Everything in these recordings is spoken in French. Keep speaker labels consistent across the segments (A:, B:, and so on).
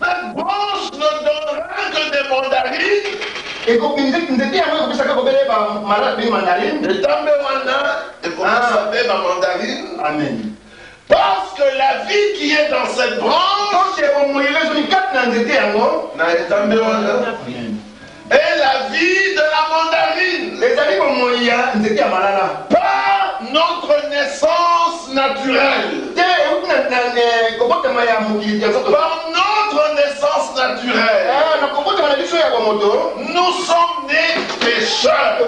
A: Cette branche ne donnera que des mandarines. Et Tambe Wana, et comment ça fait ma mandarine? Amen. Parce que la vie qui est dans cette branche est la vie de la mandarine. Pas notre naissance naturelle. Par notre naissance naturelle, nous sommes nés pécheurs.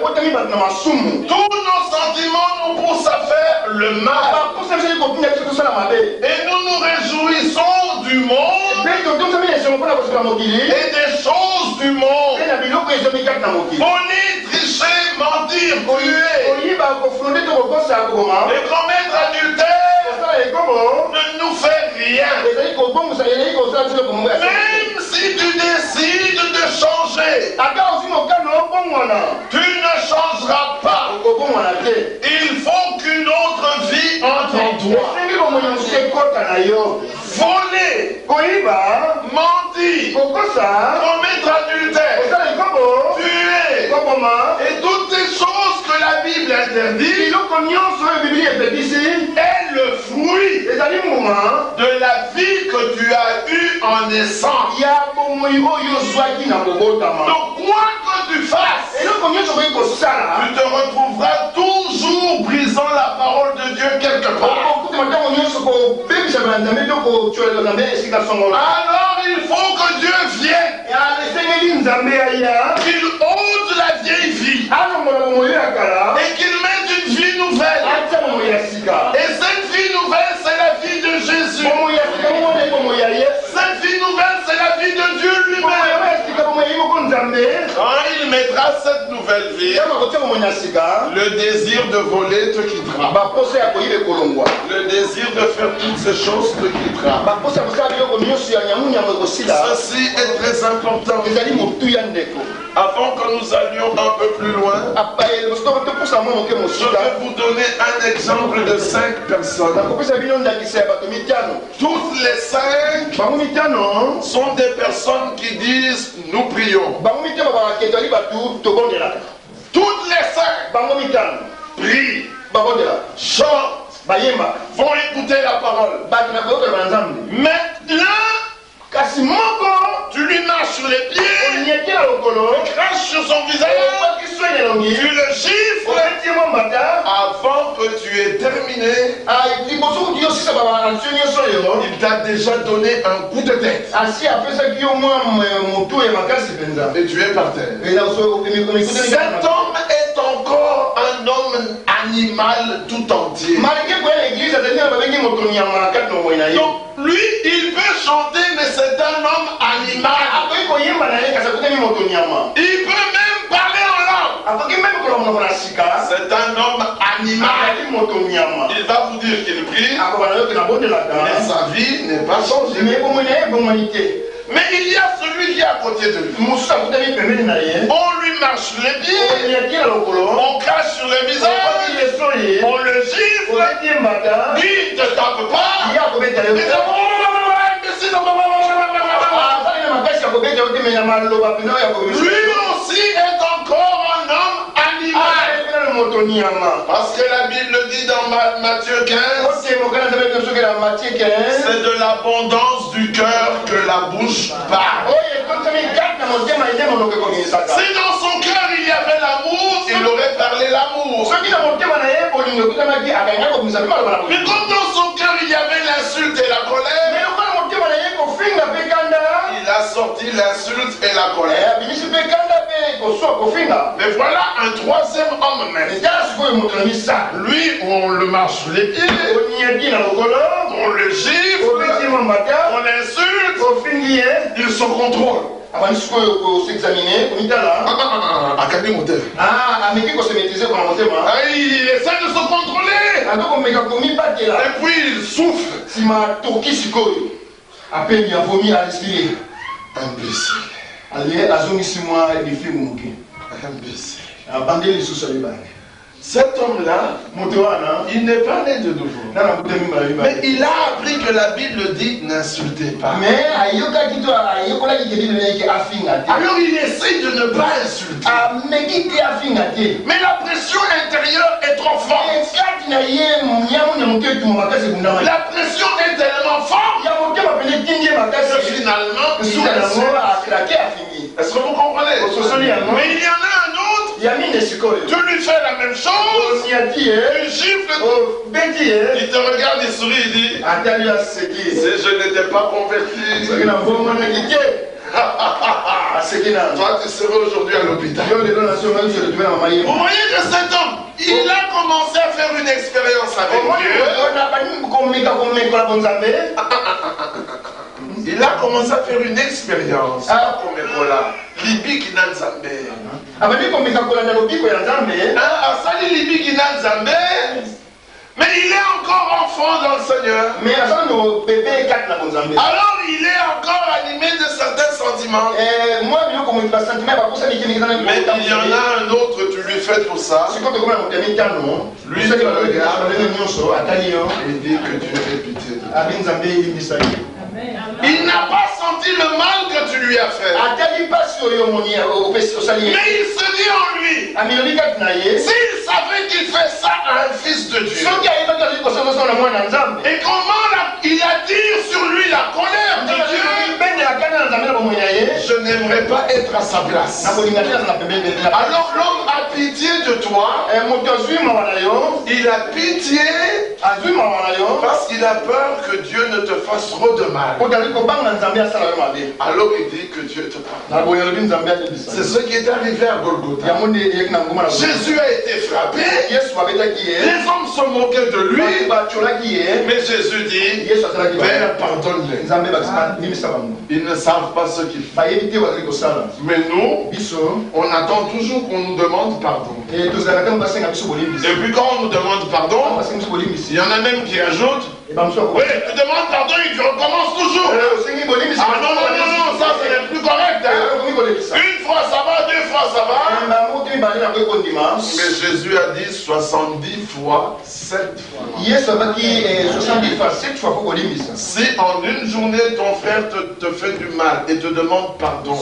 A: Tous nos sentiments nous poussent à faire le mal. Et nous nous réjouissons du monde et des choses du monde. Voler, tricher, mentir, tuer et commettre adultère ne nous fait rien. Même si tu décides de changer, tu ne changeras pas. Il faut qu'une autre vie entre en toi. Voler, mentir, commettre adultère, tuer, et toutes ces choses que la Bible interdit est le fruit de la vie que tu as eue en naissance. Donc quoi que tu fasses, tu te retrouveras toujours brisant la parole de Dieu quelque part. Alors il faut que Dieu vienne, qu'il ôte la vieille vie et qu'il mette une vie nouvelle. Et cette vie nouvelle, c'est la vie de Jésus. Cette vie nouvelle, c'est la vie de Dieu lui-même. Quand il mettra cette nouvelle vie, le désir de voler te quittera. Le désir de faire toutes ces choses te quittera. Ceci est très important. Avant que nous allions un peu plus loin, je vais vous donner un exemple de 5 personnes. Toutes les 5 sont des personnes qui disent nous prions. Toutes les 5 prient, chantent, vont écouter la parole. Maintenant, tu lui marches sur les pieds, tu craches sur son visage, tu le gifles avant que tu aies terminé. Il t'a déjà donné un coup de tête et tu es par terre. Cet homme est encore un homme animal tout entier. Donc lui, il peut chanter, mais c'est un homme animal. Il peut même parler en langue. C'est un homme animal. Il va vous dire qu'il prie, mais sa vie n'est pas changée. Mais il y a celui qui est à côté de lui. On lui marche sur les pieds, on crache sur le visage, on le gifle, il ne te tape pas. Lui aussi est encore un homme animal. Parce que la Bible dit dans Matthieu 15, c'est de l'abondance du cœur que la bouche parle. Si dans son cœur il y avait l'amour, il aurait parlé l'amour. Mais comme dans son cœur il y avait l'insulte et la colère, il a sorti l'insulte et la colère. Mais voilà un troisième homme même. Lui, on le marche sur les pieds, on le gifle, on l'insulte, il se contrôle. Il essaie de se contrôler. Et puis il souffle. Imbécile. Cet homme-là, il n'est pas né de nouveau. Mais il a appris que la Bible dit n'insultez pas. Alors il essaie de ne pas insulter. Mais la pression intérieure est trop forte. La pression est tellement forte que finalement, est-ce que vous comprenez? Mais il y en a un autre. Tu lui fais la même chose. Tu gifles. Il te regarde, il sourit, il dit si je n'étais pas converti, toi tu serais aujourd'hui à l'hôpital. Vous voyez que cet homme, il a commencé à faire une expérience avec Dieu. Il a commencé à faire une expérience. Mais il est encore enfant dans le Seigneur. Alors il est encore animé de certains sentiments. Mais il y en a un autre, tu lui fais tout ça. Lui te regarde et dit que Dieu ait pitié de toi. Il n'a pas senti le mal que tu lui as fait. Mais il se dit en lui, s'il savait qu'il fait ça à un fils de Dieu, et comment il attire sur lui la colère de Dieu, je n'aimerais pas être à sa place. Alors l'homme a pitié de toi. Il a pitié parce qu'il a peur que Dieu ne te fasse trop de mal. Alors il dit que Dieu te pardonne. C'est ce qui est arrivé à Golgotha. Jésus a été frappé. Les hommes se moquaient de lui. Mais Jésus dit, Père, pardonne-les. Ils ne savent pas ce qu'ils font. Mais nous, on attend toujours qu'on nous demande pardon. Et puis quand on nous demande pardon, il y en a même qui ajoutent, oui, tu demandes pardon et tu recommences toujours. Ah non, non, non, non, ça ce n'est plus correct. Hein. Une fois ça va, deux fois ça va. Mais Jésus a dit 70 fois, 7 fois. Si en une journée ton frère te fait du mal et te demande pardon,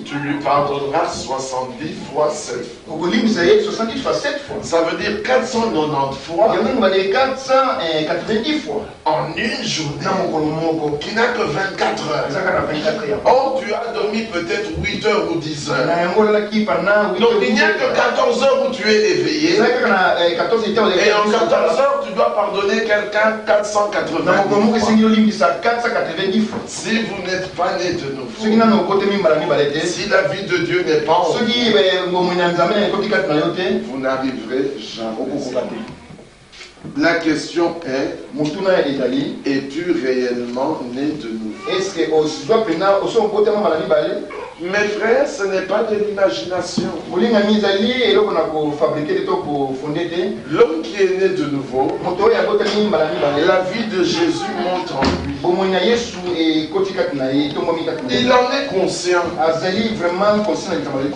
A: tu lui pardonneras 70 fois 7 fois. Ça veut dire 490 fois. 490 fois en une journée qui n'a que 24 heures. Or tu as dormi peut-être 8 heures ou 10 heures. Donc il n'y a que 14 heures où tu es éveillé. Et en 14 heures tu dois pardonner quelqu'un 490 fois. Si vous n'êtes pas né de nouveau, si la vie de Dieu n'est pas en vous, vous n'arriverez jamais. La question est, es-tu réellement né de nouveau? Mes frères, ce n'est pas de l'imagination. L'homme qui est né de nouveau, la vie de Jésus montre en lui. Il en est conscient.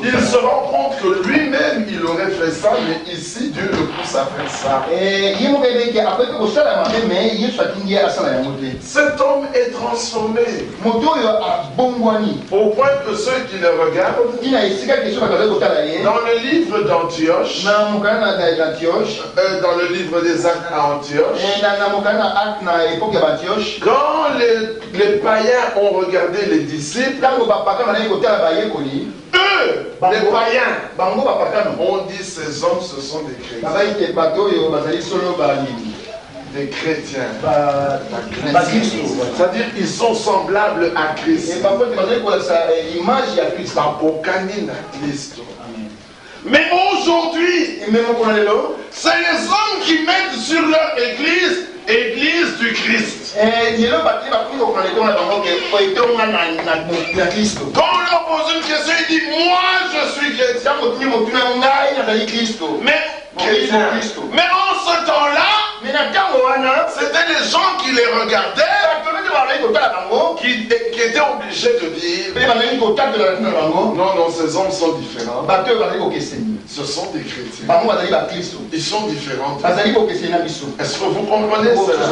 A: Il se rend compte que lui-même, il aurait fait ça, mais ici, Dieu le pousse à faire ça. Cet homme est transformé. Au point que ceux qui le regardent, dans le livre d'Antioche, dans le livre des Actes à Antioche, quand les païens ont regardé les disciples, eux, les païens, on dit ces hommes, ce sont des chrétiens. Des chrétiens. C'est-à-dire qu'ils sont semblables à Christ. Mais aujourd'hui, c'est les hommes qui mettent sur leur église du Christ. Quand on leur pose une question, ils disent moi je suis chrétien. Mais chrétien. Mais en ce temps-là, c'était les gens qui les regardaient qui était obligé de dire non, non, ces hommes sont différents. Ce sont des chrétiens. Ils sont différents. Est-ce que vous comprenez cela?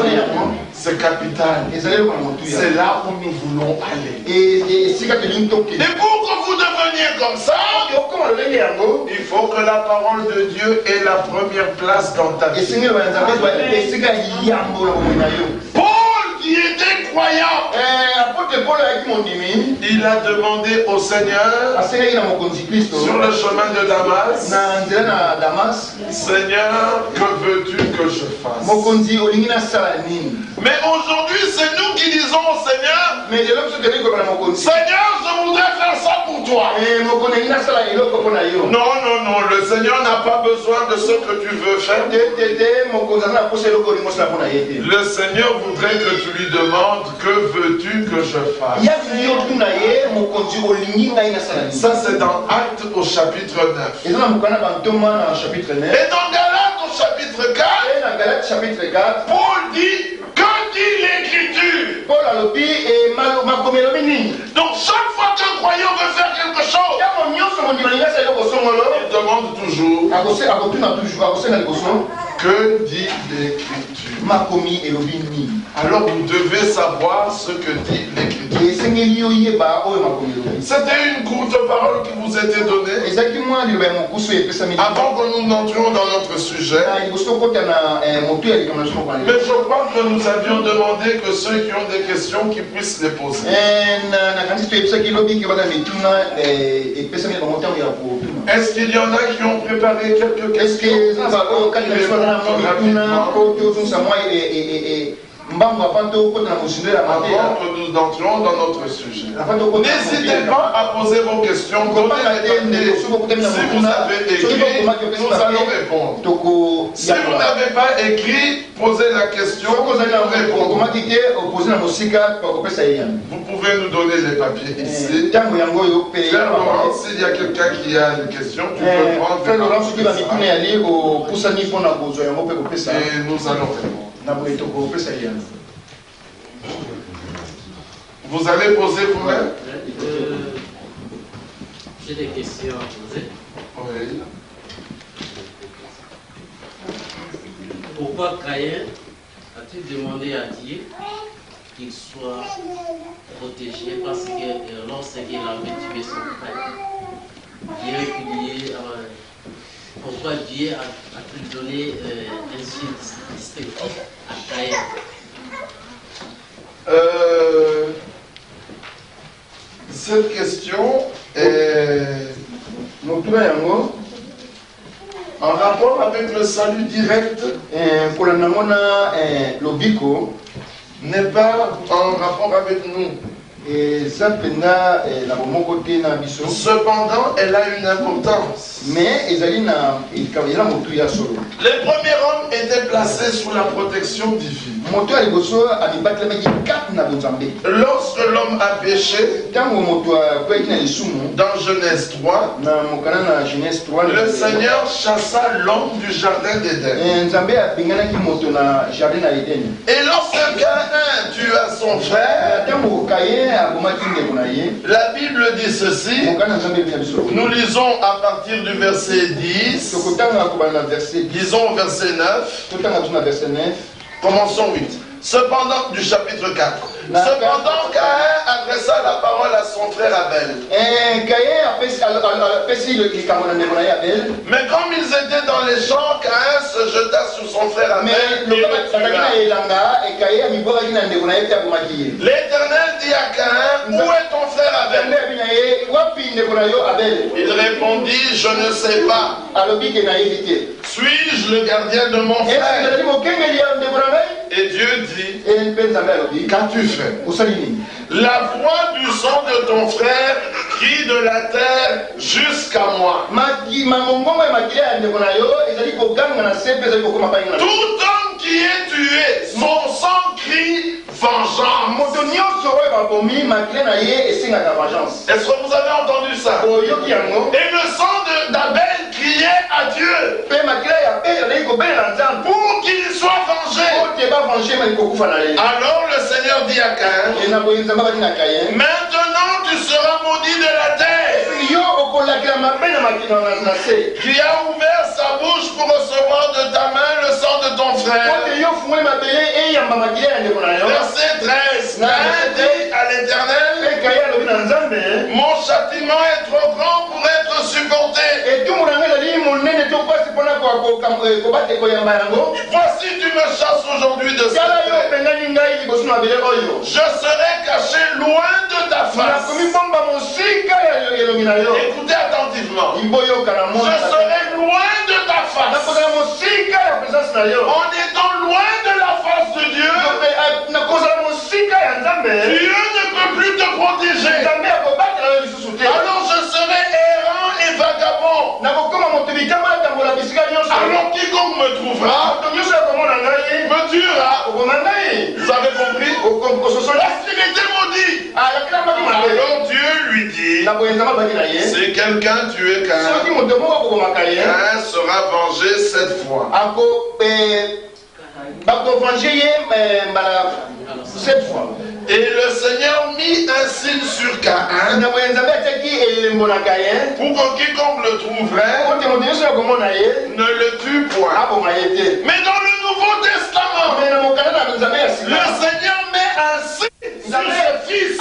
A: C'est capital. C'est là où nous voulons aller. Et pour que vous deveniez comme ça, il faut que la parole de Dieu ait la première place dans ta vie. Paul, qui était croyant, il a demandé au Seigneur sur le chemin de Damas, Seigneur, que veux-tu que je fasse? Mais aujourd'hui, c'est nous qui disons au Seigneur, Seigneur, je voudrais faire ça pour toi. Non, non, non, le Seigneur n'a pas besoin de ce que tu veux faire. Le Seigneur voudrait que tu lui demandes, que veux-tu que je fasse? Ça, c'est dans Actes au chapitre 9. Et dans Galates au chapitre 4, Paul dit, que dit l'Écriture? Donc chaque fois qu'un croyant veut faire quelque chose, il demande toujours, que dit l'Écriture? Alors vous devez savoir ce que dit l'Écriture. C'était une courte parole qui vous était donnée avant que nous n'entrions dans notre sujet. Mais je crois que nous avions demandé que ceux qui ont des questions qui puissent les poser. Est-ce qu'il y en a qui ont préparé quelques questions? Avant que nous entrions dans notre sujet, n'hésitez pas à poser vos questions. Si vous avez écrit, nous allons répondre. Si vous n'avez pas écrit, posez la question, nous allons répondre. Vous pouvez nous donner les papiers ici. Frère Laurent, s'il y a quelqu'un qui a une question, tu peux prendre. Frère Laurent, et nous allons répondre. Vous allez poser vous-même?
B: J'ai des questions à poser.
A: Oui.
B: Pourquoi Caïn a-t-il demandé à Dieu qu'il soit protégé parce que lorsqu'il avait tué son frère, Dieu a pu pourquoi Dieu a-t-il donné un signe distinctif à Caïn?
A: Cette question est en rapport avec le salut direct, n'est pas en rapport avec nous. Cependant, elle a une importance. Les premiers hommes étaient placés sous la protection divine. Lorsque l'homme a péché, dans Genèse 3, le Seigneur chassa l'homme du jardin d'Éden. Et lorsque Caïn tua son frère, la Bible dit ceci. Nous lisons à partir du verset 10. Lisons verset 9. Commençons 8. Cependant, du chapitre 4. Cependant, Caïn adressa la parole à son frère Abel. Mais comme ils étaient dans les champs, Caïn se jeta sur son frère Abel. L'Éternel dit à Caïn, où est ton frère Abel? Il répondit, je ne sais pas. Suis-je le gardien de mon frère? Et Dieu dit, qu'as-tu fait? La voix du sang de ton frère crie de la terre jusqu'à moi. Tout homme qui est tué, son sang crie vengeance. Est-ce que vous avez entendu ça? Et le sang d'Abel criait à Dieu pour qu'il soit vengé. Alors le Seigneur Seigneur dit à Caïn, maintenant tu seras maudit de la terre. Qui a ouvert sa bouche pour recevoir de ta main le sang de ton frère. Verset 13. Caïn dit à l'Éternel, mon châtiment est trop grand pour être supporté. Voici tu me chasses aujourd'hui de cette terre. Je serai caché loin de ta face. Écoutez attentivement. Je serai loin de ta face. En étant loin de la face de Dieu, Dieu ne peut plus te protéger. Alors je serai errant et vagabond. Alors quiconque me trouvera me tuera. Vous avez compris? Parce qu'il était maudit. Alors Dieu lui dit, si quelqu'un tuait Caïn, Caïn sera vengé 7 fois.
C: 7 fois.
A: Et le Seigneur mit un signe sur Caïn pour que quiconque le trouverait ne le tue point. Mais dans le Nouveau Testament, le Seigneur met un signe sur ce fils.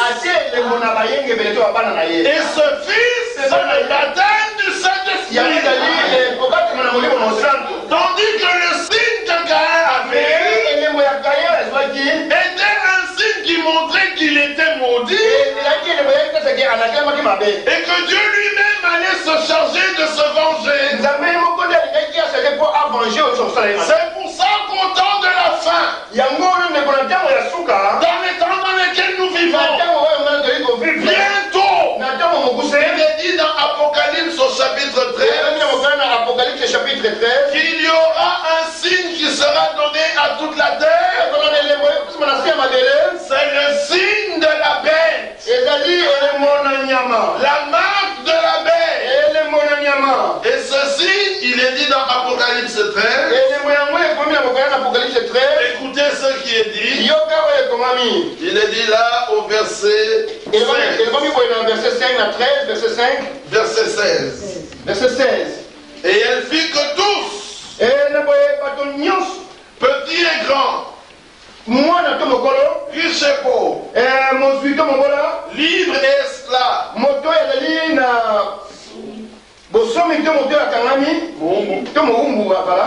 A: Et ce fils, c'est le baptême du Saint-Esprit. Tandis que le signe que Caïn avait était un signe qui montrait qu'il était maudit et que Dieu lui-même allait se charger de se venger. C'est pour ça qu'au temps de la fin, dans les temps dans lesquels nous vivons, bientôt, il est dit dans Apocalypse au chapitre 13 qu'il y aura un signe qui sera donné à toute la terre. C'est le signe de la bête. La marque de la bête. Et ce signe, il est dit dans Apocalypse 13. Écoutez ce qui est dit. Il est dit là au verset 16. Verset 16. Et elle fit que tous, petits et grands, riches et pauvres, libres et esclaves,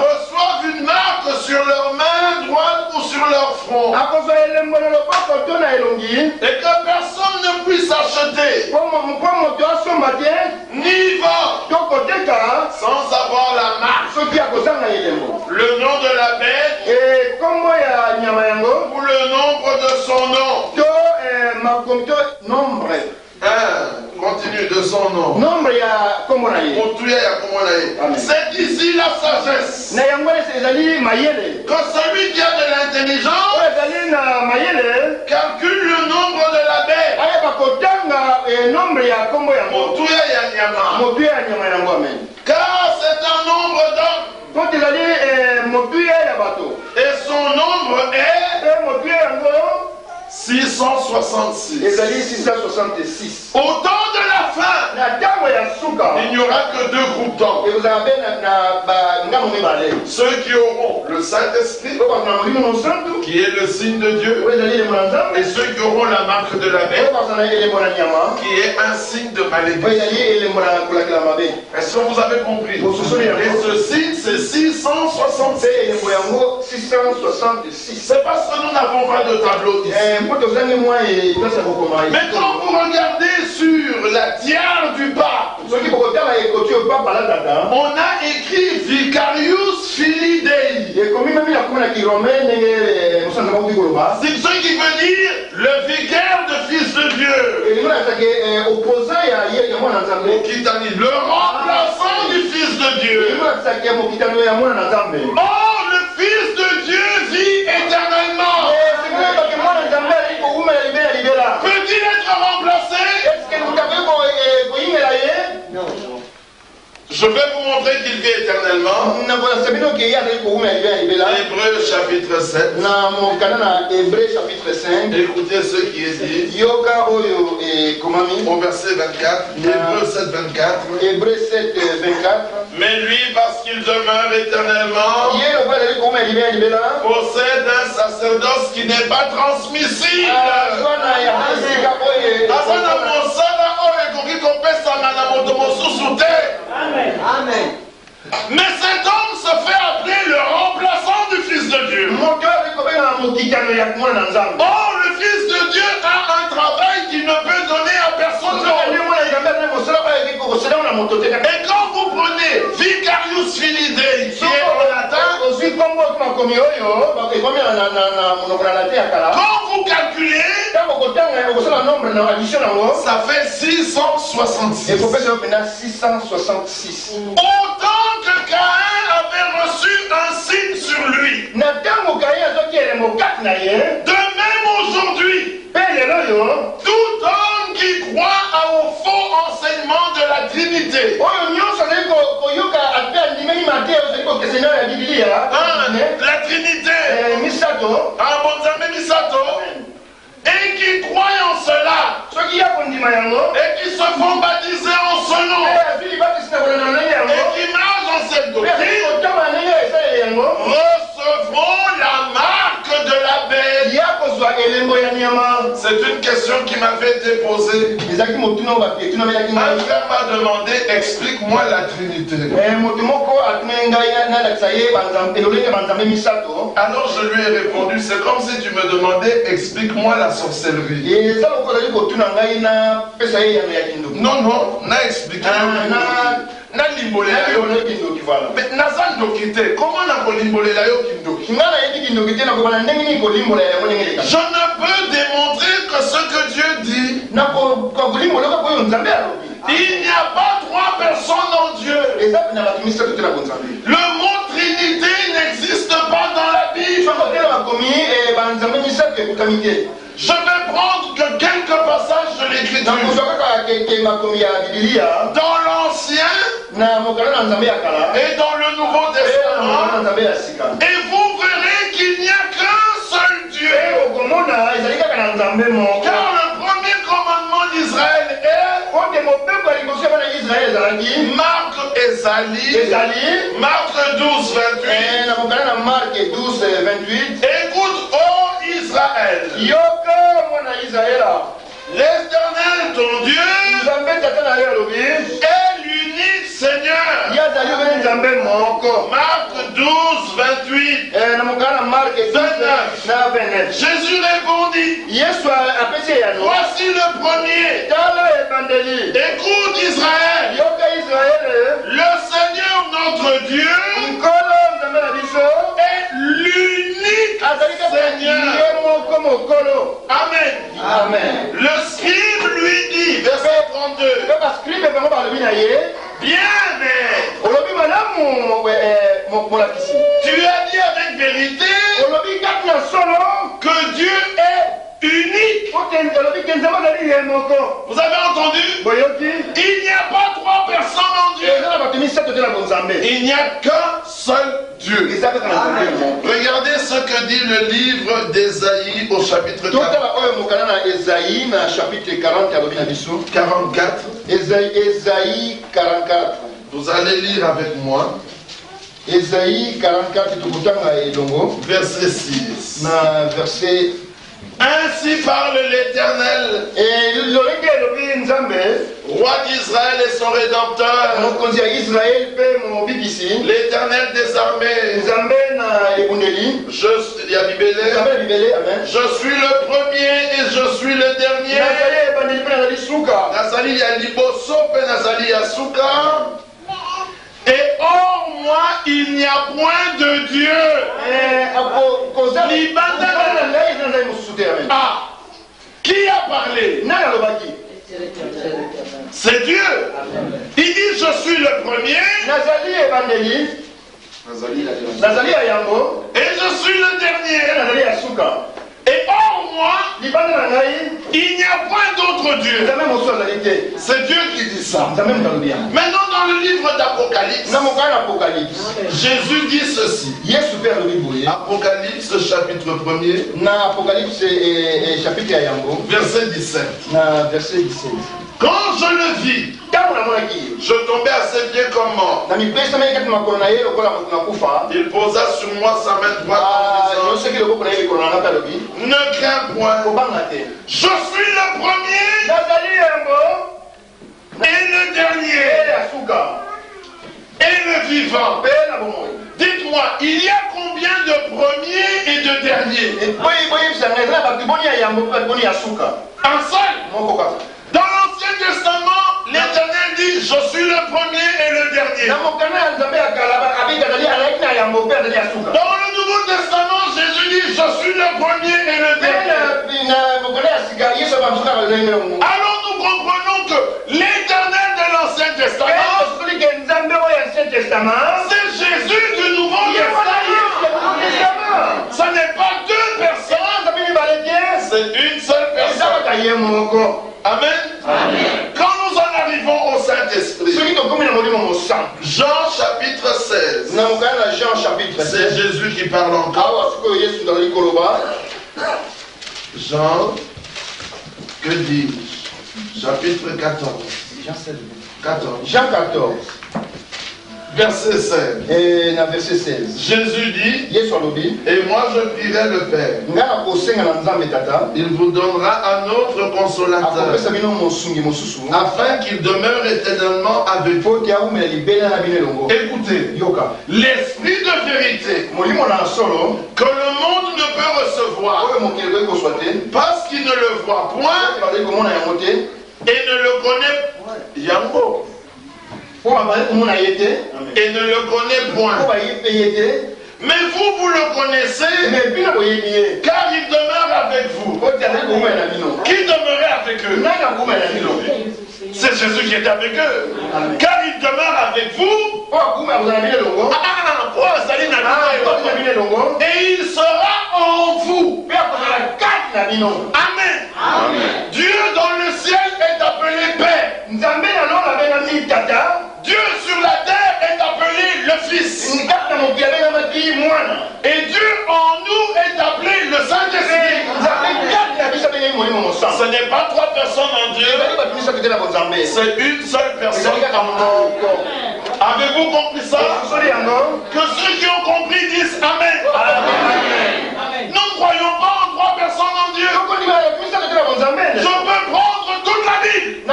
A: reçoivent une marque sur leur main droite ou sur leur front, et que personne ne puisse acheter ni vendre sans avoir la marque, le nom de la bête ou le nombre de son nom. Continue de son nom. C'est ici la sagesse. Quand celui qui a de l'intelligence calcule le nombre de la bête. Car c'est un nombre d'hommes. Et son nombre est 666. Au temps de la fin, il n'y aura que 2 groupes d'hommes. Ceux qui auront le Saint-Esprit, qui est le signe de Dieu, et ceux qui auront la marque de la bête, qui est un signe de malédiction. Est-ce que vous avez compris? Et ce signe, c'est 666. C'est parce que nous n'avons pas de tableau ici. Mais quand vous regardez sur la tiare du pape, on a écrit Vicarius Filii Dei. C'est ce qui veut dire le vicaire de fils de Dieu. Le remplaçant du fils de Dieu. Or, le fils de Dieu vit éternellement. Peut-il être remplacé? Je Je vais vous montrer qu'il vit éternellement. Hébreux chapitre 7. Écoutez ce qui est dit. Au verset 24. Hébreux 7, 24. Mais lui, parce qu'il demeure éternellement, possède un sacerdoce qui n'est pas transmissible.
C: Amen.
A: Mais cet homme se fait appeler le remplaçant du Fils de Dieu. Or, le Fils de Dieu a un travail qu'il ne peut donner à personne d'autre. Et quand vous prenez Vicarius Filii Dei, qui est en latin, quand vous calculez, ça fait 666. Autant que Caïn avait reçu un signe sur lui. De même aujourd'hui, tout homme qui croit au faux enseignement de la Trinité, la Trinité, et qui croient en cela, et qui se font baptiser en ce nom, et qui marchent dans cette doctrine, recevront la marque de la bête. C'est une question qui m'avait été posée. Un frère m'a demandé, explique-moi la Trinité. Alors je lui ai répondu, c'est comme si tu me demandais, explique-moi la sorcellerie. Non, n'a expliqué. Mais Nazan Dokite, comment on a limbolé la Yokindoki? Je ne peux démontrer que ce que Dieu dit. Il n'y a pas trois personnes en Dieu. Le mot Trinité n'existe pas dans la Bible. Je vais prendre que quelques passages de l'Écriture. Dans l'Ancien et dans le Nouveau Testament. Et vous verrez qu'il n'y a qu'un seul Dieu. Car le premier commandement d'Israël est Marc Marc 12, 28. Écoute, ô Israël, l'Éternel ton Dieu est l'unique Seigneur. Marc 12, 28. 29. Jésus répondit, voici le premier. Écoute Israël, le Seigneur notre Dieu est l'unique Seigneur. Amen. Le scribe lui dit, verset 32, bien, mais tu as dit avec vérité que Dieu est unique. Vous avez entendu? Il n'y a pas trois personnes en Dieu. Il n'y a qu'un seul Dieu. Regardez ce que dit le livre d'Ésaïe au chapitre 40. 44. Ésaïe 44. Vous allez lire avec moi. Ésaïe 44, verset 6. Ainsi parle l'Éternel, roi d'Israël et son rédempteur, l'Éternel des armées. Je suis le premier et je suis le dernier. Nazali ya liboso pe nazali ya suka. Et hors moi, il n'y a point de Dieu. Ah, qui a parlé? C'est Dieu. Il dit, je suis le premier. Et je suis le dernier. Et hors moi, il n'y a point d'autre Dieu. C'est Dieu qui dit ça. Maintenant, dans le livre d'Apocalypse, Jésus dit ceci. Apocalypse chapitre 1er. Verset 17. Quand je le vis, je tombais à ses pieds comme mort. Il posa sur moi sa main droite en disant, ne crains point, je suis le premier et le dernier et le vivant. Dites-moi, il y a combien de premiers et de derniers? Un seul. Dans l'Ancien Testament, l'Éternel dit, je suis le premier et le dernier. Dans le Nouveau Testament, Jésus dit, je suis le premier et le dernier. Alors nous comprenons que l'Éternel de l'Ancien Testament, c'est Jésus du Nouveau Testament. Ce n'est pas deux personnes, c'est une seule personne. Amen. Amen. Quand nous en arrivons au Saint-Esprit, Jean chapitre 16, c'est Jésus qui parle encore. Jean, que dis-je? Chapitre 14. Jean 14. Verset 16. Jésus dit, et moi je prierai le Père. Il vous donnera un autre consolateur, afin qu'il demeure éternellement avec vous. Écoutez, l'Esprit de vérité, que le monde ne peut recevoir, parce qu'il ne le voit point, et ne le connaît Yango. Et ne le connaît point. Mais vous le connaissez, car il demeure avec vous. Qui demeurait avec eux? C'est Jésus qui est avec eux. Car il demeure avec vous. Et il sera en vous. Amen. Dieu dans le ciel est appelé Père. Dieu sur la terre est appelé le Fils. Et Dieu en nous est appelé le Saint-Esprit. Ce n'est pas trois personnes en Dieu, c'est une seule personne. Avez-vous compris ça? Que ceux qui ont compris disent Amen. Nous ne croyons pas en trois personnes en Dieu. Je peux prendre toute la Bible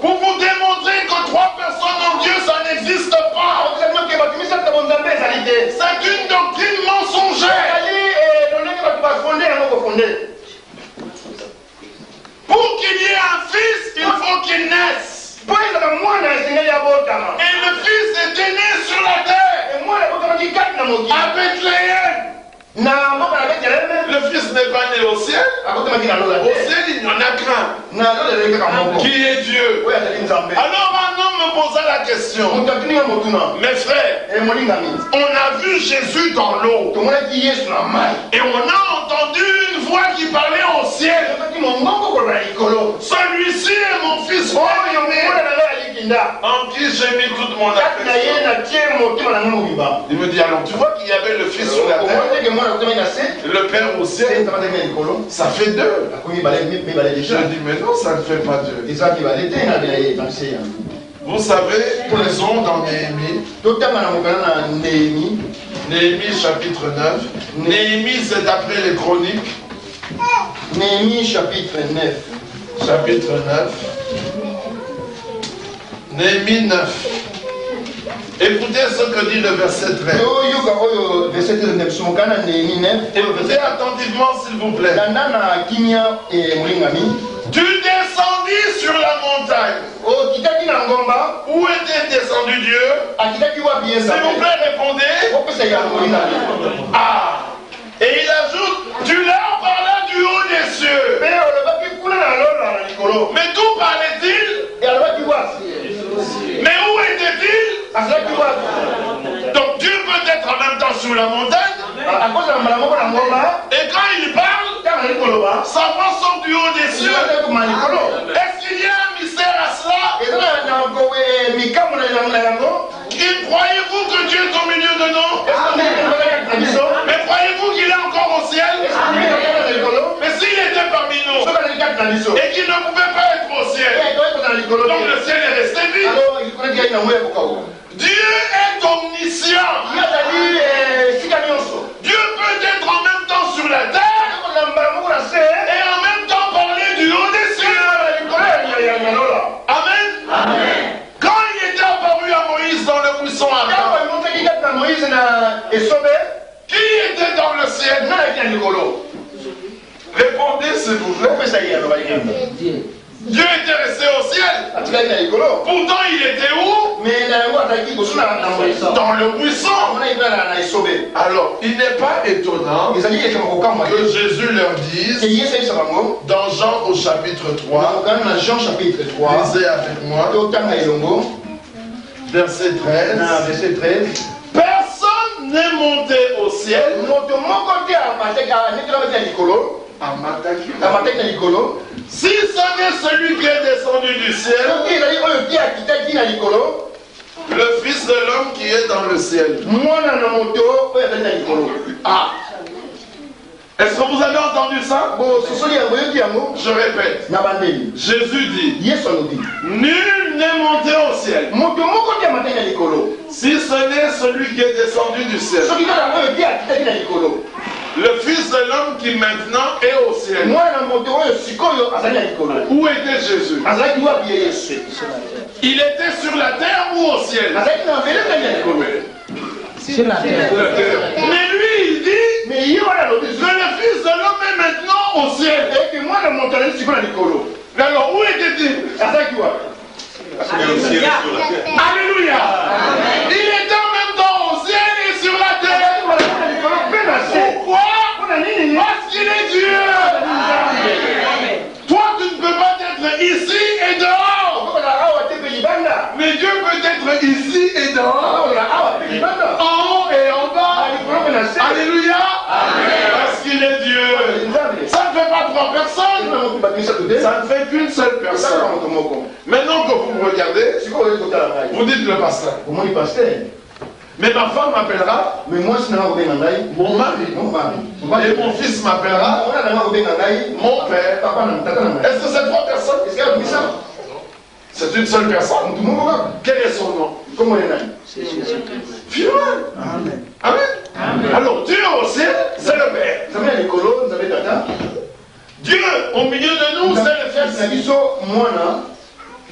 A: pour vous démontrer que trois personnes en Dieu, ça n'existe pas. C'est une doctrine mensongère. Pour qu'il y ait un fils, il faut qu'il naisse. Et le fils était né sur la terre, à Bethléem. Le fils n'est pas né au ciel. Au ciel, il n'y en a qu'un, qui est Dieu. Alors un homme me posa la question, mes frères, on a vu Jésus dans l'eau, et on a entendu une voix qui parlait au ciel. Celui-ci est mon fils bien-aimé, en qui j'ai mis toute mon affection. Il me dit, alors tu vois qu'il y avait le fils sur la terre, le père au ciel, ça fait deux. Je dis, mais non, ça ne fait pas deux. Vous savez, lisons dans Néhémie. Néhémie chapitre 9. Néhémie, c'est après les chroniques.
C: Néhémie chapitre 9.
A: Chapitre 9. Néhémie 9. Écoutez ce que dit le verset 13. Écoutez attentivement s'il vous plaît. Tu descendis sur la montagne. Où était descendu Dieu? S'il vous plaît, répondez. Ah. Et il ajoute, tu leur parlais du haut des cieux. Mais d'où parlait-il? Mais où était-il? Donc Dieu peut être en même temps sur la montagne. Et quand il parle, sa voix sort du haut des cieux. Est-ce qu'il y a un mystère à cela? Croyez-vous que Dieu est au milieu de nous? Mais croyez-vous qu'il est encore au ciel? Mais s'il était parmi nous et qu'il ne pouvait pas être au ciel, donc le ciel est resté vide. Dieu est omniscient. Dieu peut être en même temps sur la terre et en même temps parler du haut des cieux. Amen. Quand il était apparu à Moïse dans le buisson ardent, qui était dans le ciel? Répondez s'il vous plaît. Dieu était resté au ciel. Pourtant il était où? Dans le buisson. Alors il n'est pas étonnant que Jésus leur dise dans Jean au chapitre 3, lisez avec moi, verset 13. Personne n'est monté au ciel si ce n'est celui qui est descendu du ciel, le Fils de l'homme qui est dans le ciel. Ah. Est-ce que vous avez entendu ça? Je répète. Jésus dit, nul n'est monté au ciel si ce n'est celui qui est descendu du ciel. Le Fils de l'homme qui maintenant est au ciel. Où était Jésus? Il était sur la terre ou au ciel?
B: Sur la terre.
A: Mais lui il dit que le Fils de l'homme est maintenant au ciel. Alors où était-il? Alléluia. Il était en même temps au ciel et sur la terre. Pourquoi? Parce qu'il est Dieu. Toi tu ne peux pas être ici et dehors. Mais Dieu peut être ici et dehors, en haut et en bas. Alléluia. Parce qu'il est Dieu. Ça ne fait pas trois personnes. Ça ne fait qu'une seule personne. Maintenant que vous me regardez, vous dites le pasteur. Mais ma femme m'appellera mon mari. Et mon fils m'appellera mon père. Est-ce que c'est trois personnes? C'est une seule personne. Quel est son nom?
B: C'est Jésus.
A: Amen. Amen. Alors Dieu au ciel, c'est le Père. Dieu au milieu de nous, c'est le Fils.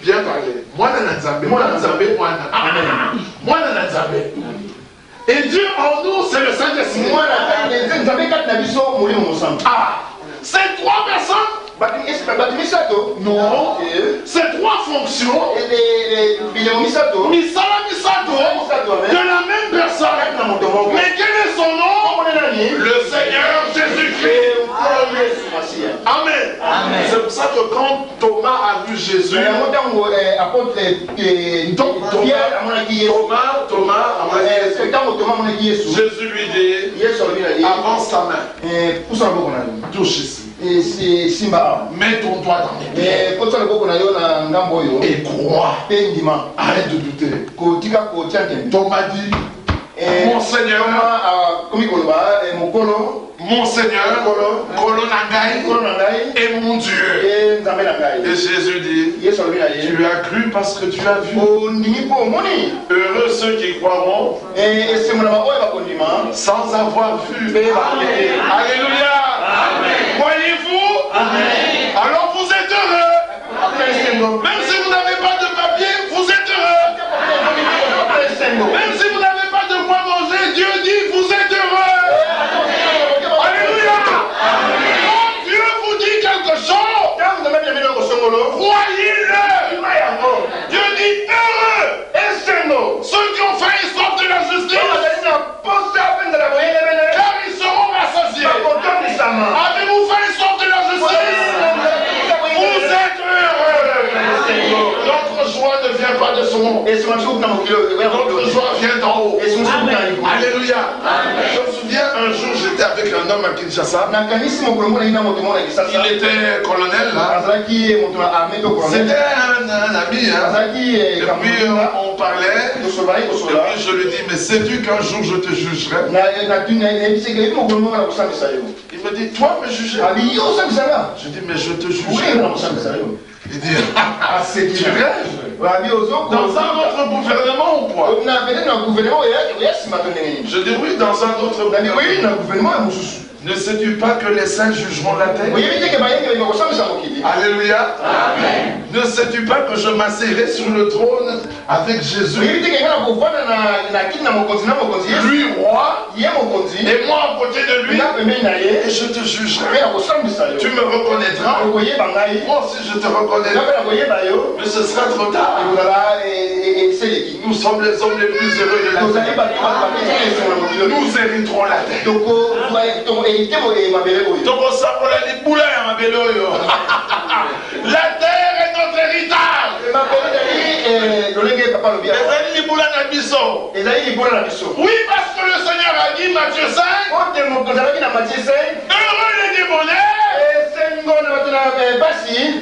A: Bien parlé. Et Dieu en nous, c'est le Saint-Esprit. Ah, c'est trois personnes. Non, c'est trois fonctions. Misala Misato, de la même personne. Mais quel est son nom? Le Seigneur Jésus-Christ. Amen. C'est pour ça que quand Thomas a vu Jésus, Jésus lui dit, avance ta main, touche ici. Mets ton doigt dans les pieds et crois. Arrête de douter. Thomas dit, mon Seigneur, Kolonangai et mon Dieu. Et Jésus dit, tu as cru parce que tu as vu. Heureux ceux qui croiront sans avoir vu. Alléluia. Voyez-vous? Alors vous êtes heureux. Même si vous n'avez pas de papier, vous êtes heureux. Même si vous n'avez pas de quoi manger, Dieu dit vous êtes heureux. Alléluia. Quand Dieu vous dit quelque chose, croyez-le. Dieu dit heureux ceux qui ont faim et soif de la justice, car ils seront rassasiés. Avez-vous faim et soif de la justice? Vous êtes heureux. Notre joie ne vient pas de son haut. Notre joie vient d'en haut. Alléluia. Je me souviens, un jour, j'étais avec un homme à Kinshasa. Il était colonel. C'était un ami. Et puis on parlait. Et puis je lui dis, mais sais-tu qu'un jour je te jugerai? Il me dit, toi me juger? Je dis, mais je te jugerai. Il dit, tu rêves? Dans un autre gouvernement ou quoi? Je dis oui, dans un autre gouvernement. Ne sais-tu pas que les saints jugeront la terre? Alléluia. Amen. Ne sais-tu pas que je m'asserai sur le trône avec Jésus? Lui roi, et moi à côté de lui, et je te jugerai. Tu me reconnaîtras. Moi aussi je te reconnaîtrai. Mais ce sera trop tard. Nous sommes les hommes les plus heureux de la terre. Nous hériterons la terre. La terre est notre héritage. Oui, parce que le Seigneur a dit, Matthieu 5, heureux les démoniaques,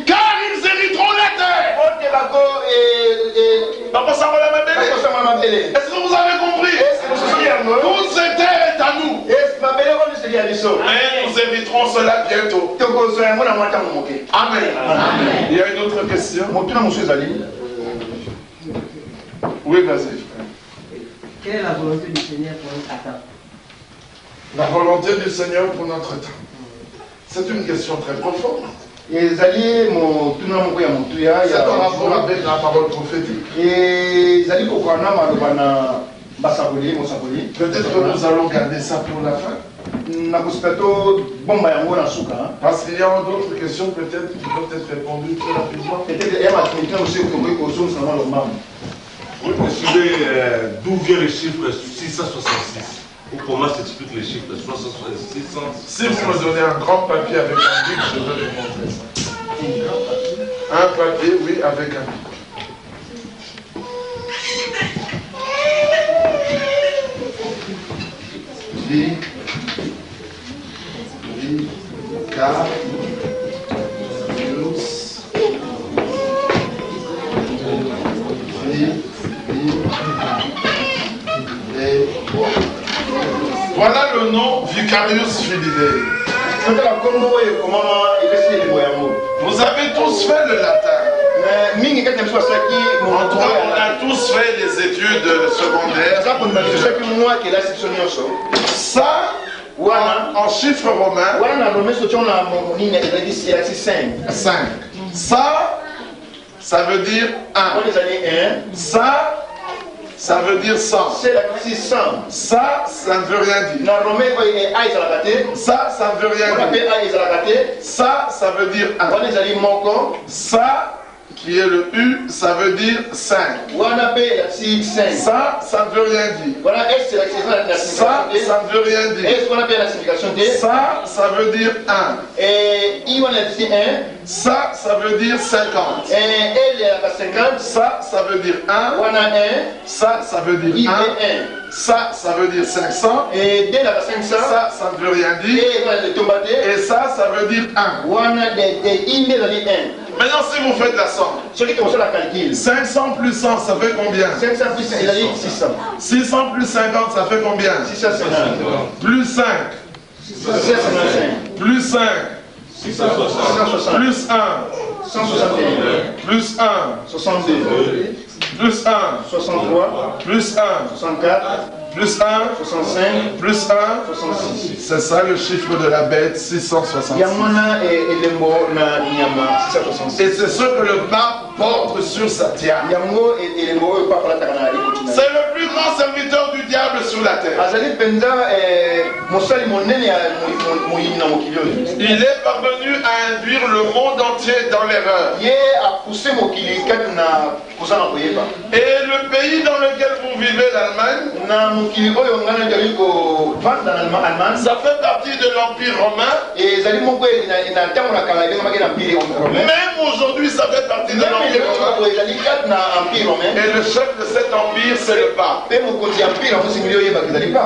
A: car ils hériteront la terre. Est-ce que vous avez compris? Toute cette terre est à nous. Mais nous éviterons cela bientôt. Amen. Il y a une autre question. Oui, vas-y.
D: Quelle est la volonté du Seigneur pour notre temps?
A: La volonté du Seigneur pour notre temps. C'est une question très profonde. C'est en rapport avec la parole prophétique. Peut-être que nous allons garder ça pour la fin. Parce qu'il y a d'autres questions peut-être qui peuvent être répondues très rapidement.
E: Vous me suivez d'où vient le chiffre 666? Ou comment s'explique le chiffre 666?
A: Si vous me donnez un grand papier avec un bic, je vais vous montrer ça. Un papier, oui, avec un bic. Voilà le nom Vicarius Filii. Vous avez tous fait le latin. On a tous fait des études secondaires. Ça, en chiffre romain, 5. Ça veut dire 1. Ça veut dire 100. Ça ne veut rien dire. Ça ne veut rien dire. Ça veut dire 1. Ça, qui est le U, ça veut dire 5. Ça ne veut rien dire. Ça ne veut rien dire. Ça veut dire 1. Ça veut dire 50. Ça veut dire 1. Ça veut dire 1. Ça veut dire 500. Ça ne veut rien dire. Et ça veut dire 1. Maintenant, si vous faites la somme, 500 plus 100, ça fait combien? 600 plus 50, ça fait combien? Plus 5. Plus 5.
C: 660.
A: Plus 1.
C: 161.
A: Plus 1.
C: 62.
A: Plus 1.
C: 63.
A: Plus 1.
C: 64.
A: Plus 1.
C: 65.
A: Plus 1.
C: 66.
A: C'est ça le chiffre de la bête, 666. Et c'est ce que le pape porte sur sa tiare. C'est le plus grand serviteur du diable sur la terre. Il est parvenu à induire le monde entier dans l'erreur. Et le pays dans lequel vous vivez, l'Allemagne, ça fait partie de l'Empire romain. Même aujourd'hui, ça fait partie de l'Empire romain. Et le chef de cet empire, c'est le pape.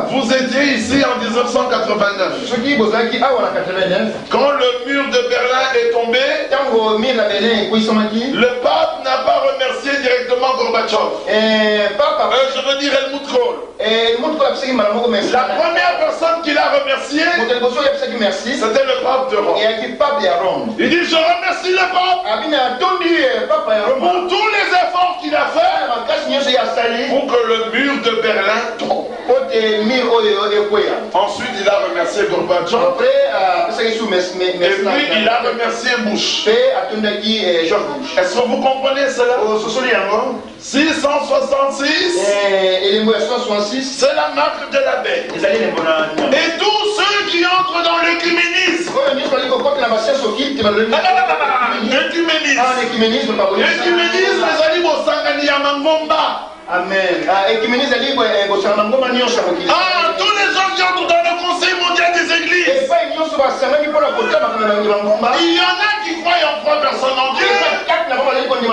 A: Vous étiez ici en 1989. Quand le mur de Berlin est tombé, le pape n'a pas remercié directement Gorbatchev. Je veux dire Helmut Kohl. La première personne qu'il a remercié, c'était le pape de Rome. Il dit, je remercie le pape pour tous les efforts qu'il a fait pour que le mur de Berlin tombe. Ensuite, il a remercié Gorbatchev. Et puis, il a remercié Bush. Est-ce que vous comprenez cela? 666, c'est la marque de la bête. Et tous ceux qui entrent dans l'œcuménisme,
C: Amen.
A: tous les gens qui entrent dans le Conseil mondial des églises, il y en a qui croient en 3 personnes en Dieu, il y en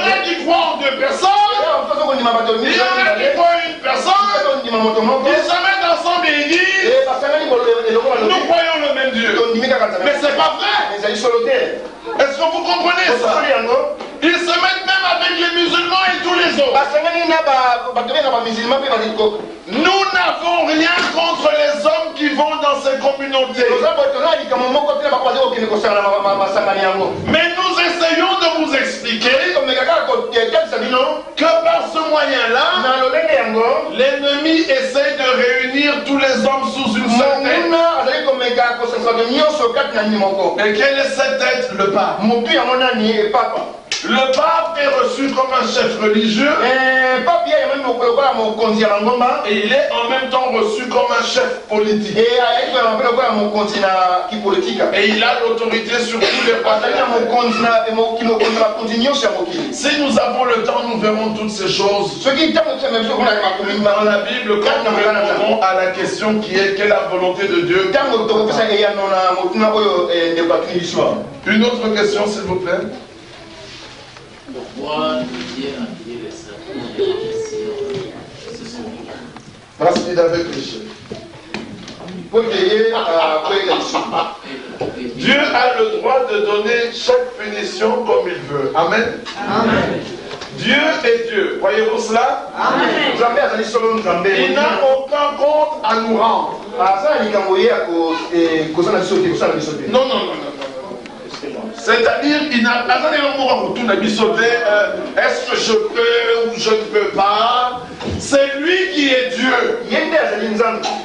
A: a qui croient en 2 personnes, il y en a qui croient en 1 personne, ils se mettent ensemble et disent, nous croyons le même Dieu. Mais c'est pas vrai. Est-ce que vous comprenez ça? Ils se mettent même avec les musulmans et tous les autres. Nous n'avons rien contre les hommes qui vont dans ces communautés. Mais nous essayons de vous expliquer que par ce moyen-là, l'ennemi essaie de réunir tous les hommes sous une seule tête. Et quelle est cette tête? Le pape. Le pape est reçu comme un chef religieux et il est en même temps reçu comme un chef politique. Et il a l'autorité sur tous les rois. Si nous avons le temps, nous verrons toutes ces choses dans la Bible quand nous répondrons à la question qui est quelle est la volonté de Dieu. Une autre question, s'il vous plaît.
B: Pourquoi Dieu a créé les serpents et ce sont
A: Parce qu'il avait péché. Dieu a le droit de donner chaque punition comme il veut. Amen.
B: Amen.
A: Dieu est Dieu. Voyez-vous cela?
B: Amen.
A: Il n'a aucun compte à nous rendre. Non, non, non, non. C'est-à-dire, il n'a pas est-ce que je peux ou je ne peux pas? C'est lui qui est Dieu.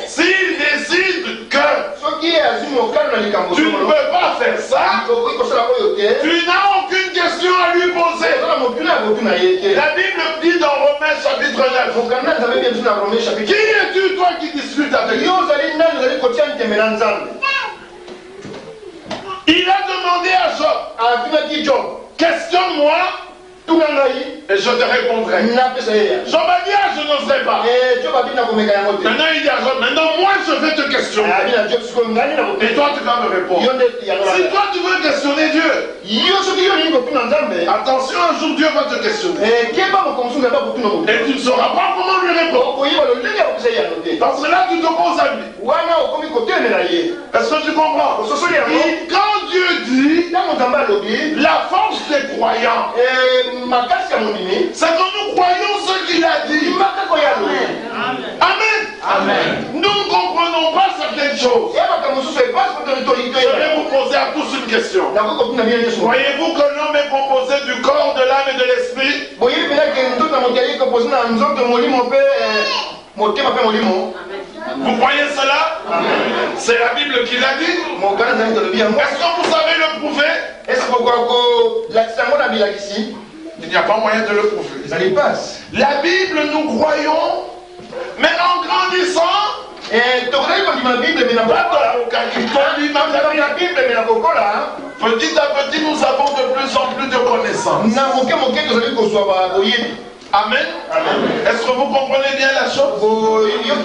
A: S'il décide que tu ne peux pas faire ça, tu n'as aucune question à lui poser. La Bible dit dans Romains chapitre 9. Qui es-tu toi qui discutes avec lui? Il a demandé à Job, questionne-moi et je te répondrai. Job a dit, je n'oserai pas. Maintenant il dit à Job, maintenant moi je vais te questionner. Et toi tu vas me répondre. Si toi tu veux questionner Dieu, attention, un jour Dieu va te questionner. Et tu ne sauras pas comment lui répondre. Parce que là tu te poses à lui. Est-ce que tu comprends? Quand Dieu dit la force des croyants, c'est que nous croyons ce qu'il a dit. Amen. Amen. Nous ne comprenons pas certaines choses. Je vais vous poser à tous une question. Voyez-vous que l'homme est composé du corps, de l'âme et de l'esprit? Vous croyez cela? C'est la Bible qui l'a dit. Est-ce que vous savez le prouver? Il n'y a pas moyen de le prouver. La Bible, nous croyons, mais en grandissant, la Bible Petit à petit, nous avons de plus en plus de connaissances. Amen. Est-ce que vous comprenez bien la chose? Il y a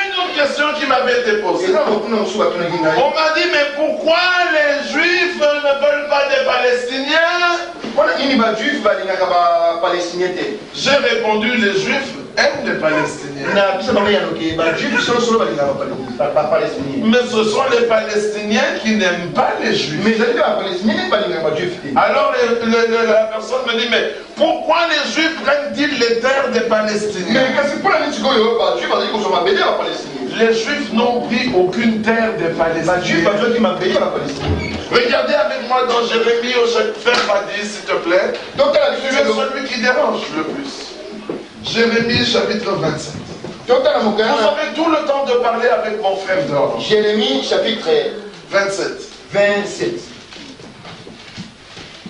A: une autre question qui m'avait été posée. On m'a dit, mais pourquoi les Juifs ne veulent pas des Palestiniens? J'ai répondu, les Juifs aiment les Palestiniens. Mais ce sont les Palestiniens qui n'aiment pas les Juifs. Alors la personne me dit, mais pourquoi les Juifs prennent-ils les terres des Palestiniens? Les Juifs n'ont pris aucune terre des Palestiniens. Regardez avec moi dans Jérémie au chapitre 10, s'il te plaît. Tu es celui qui dérange le plus. Jérémie chapitre 27. Vous avez tout le temps de parler avec mon frère dehors.
C: Jérémie chapitre 27.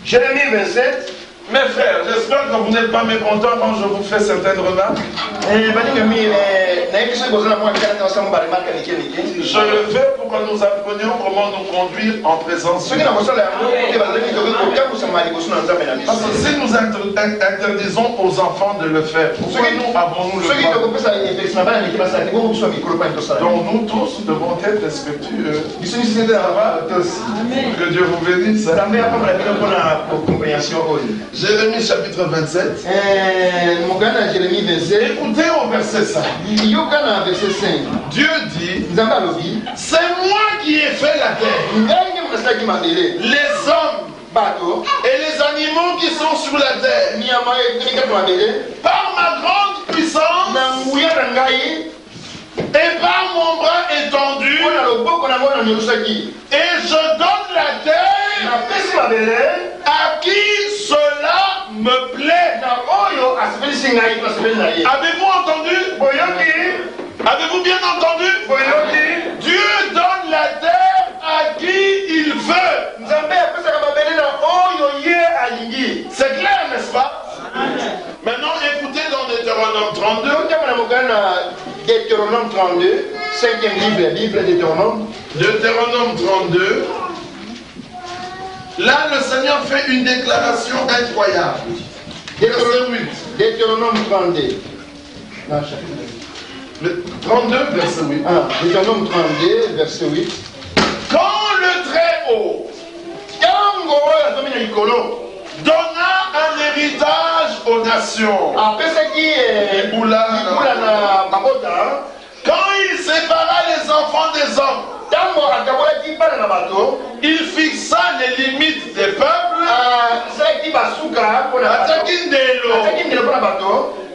C: Jérémie 27.
A: Mes frères, j'espère que vous n'êtes pas mécontents quand je vous fais certaines remarques. Je le fais pour que nous apprenions comment nous conduire en présence de Dieu. Parce que si nous interdisons aux enfants de le faire, pourquoi nous avons-nous le droit? Donc nous tous devons être respectueux. Que Dieu vous bénisse. Jérémie chapitre 27. Écoutez au verset 5. Dieu dit, c'est moi qui ai fait la terre, les hommes et les animaux qui sont sur la terre, par ma grande puissance et par mon bras étendu, et je donne la terre à qui cela me plaît. Avez-vous entendu? Avez-vous bien entendu? Dieu donne la terre à qui il veut. C'est clair, n'est-ce pas? Maintenant, écoutez dans Deutéronome 32.
C: Deutéronome 32, 5e Bible Deutéronome.
A: Deutéronome 32. Là, le Seigneur fait une déclaration incroyable.
C: Deutéronome 32.
A: Le 32, verset 8.
C: Deutéronome 32, verset 8.
A: Quand le Très-Haut donna un héritage aux nations, quand il sépara les enfants des hommes, il fixa les limites des peuples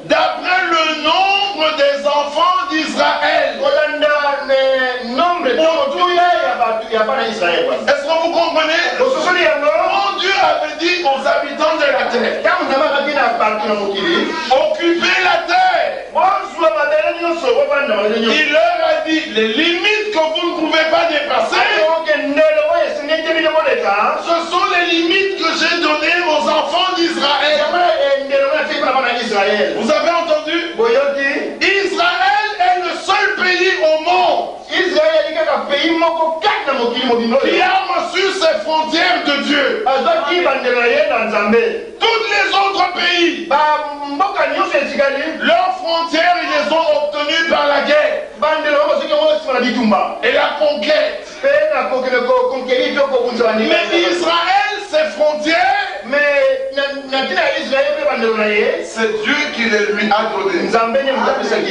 A: d'après le nombre des enfants d'Israël. Est-ce que vous comprenez? Quand Dieu avait dit aux habitants de la terre, occupez la terre, il leur a dit les limites que vous ne pouvez pas dépasser, ce sont les limites que j'ai données aux enfants d'Israël. Vous avez entendu? Israël est le seul pays au monde qui a reçu ses frontières de Dieu. Tous les autres pays, leurs frontières, ils les ont obtenues par la guerre et la conquête. Mais Israël, ses frontières, c'est Dieu qui les lui a données.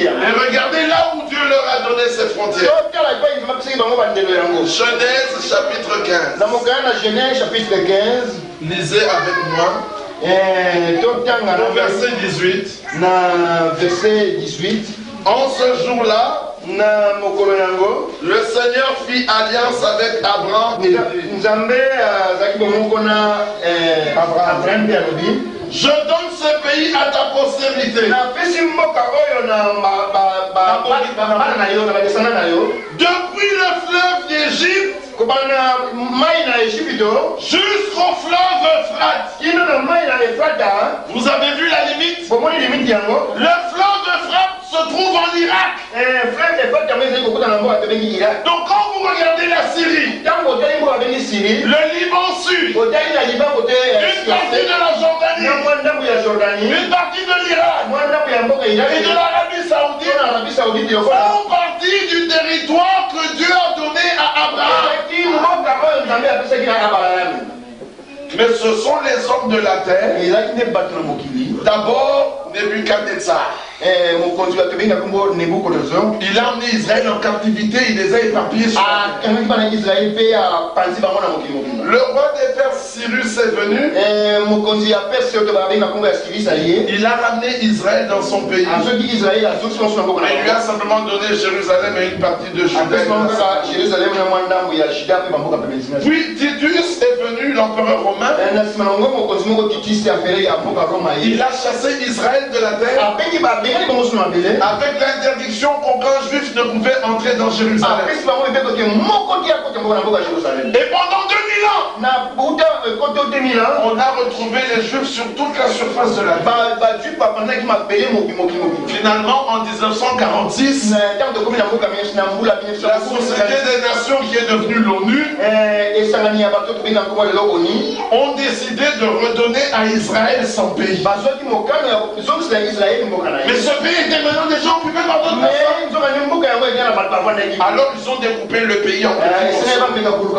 A: Et regardez là où Dieu leur a donné ses frontières. Genèse chapitre 15.
C: Genèse chapitre 15.
A: Lisez avec moi. Au verset 18.
C: Verset 18.
A: En ce jour-là, le Seigneur fit alliance avec Abraham. Je donne ce pays à ta postérité. Depuis le fleuve d'Égypte jusqu'au fleuve Euphrate. Vous avez vu la limite? Le fleuve Euphrate se trouve en Irak. Donc quand vous regardez la Syrie, le Liban Sud, une partie de la Jordanie, une partie de l'Irak et de l'Arabie Saoudite font partie du territoire que Dieu a donné à Abraham. Mais ce sont les hommes de la terre. D'abord, Nebuchadnezzar. Il a emmené Israël en captivité, il les a éparpillés sur la terre. Le roi des Perses, Cyrus, est venu. Il a ramené Israël dans son pays. Il lui a simplement donné Jérusalem et une partie de Judée. Puis Titus est venu, l'empereur romain. Il a chassé Israël de la terre avec l'interdiction qu'aucun juif ne pouvait entrer dans Jérusalem. Et pendant 2000 ans, on a retrouvé les juifs sur toute la surface de la terre. Finalement, en 1946, la Société des Nations, qui est devenue l'ONU, ont décidé de redonner à Israël son pays. Mais ce pays était maintenant déjà occupé par d'autres personnes. Alors ils ont découpé le pays en petits morceaux.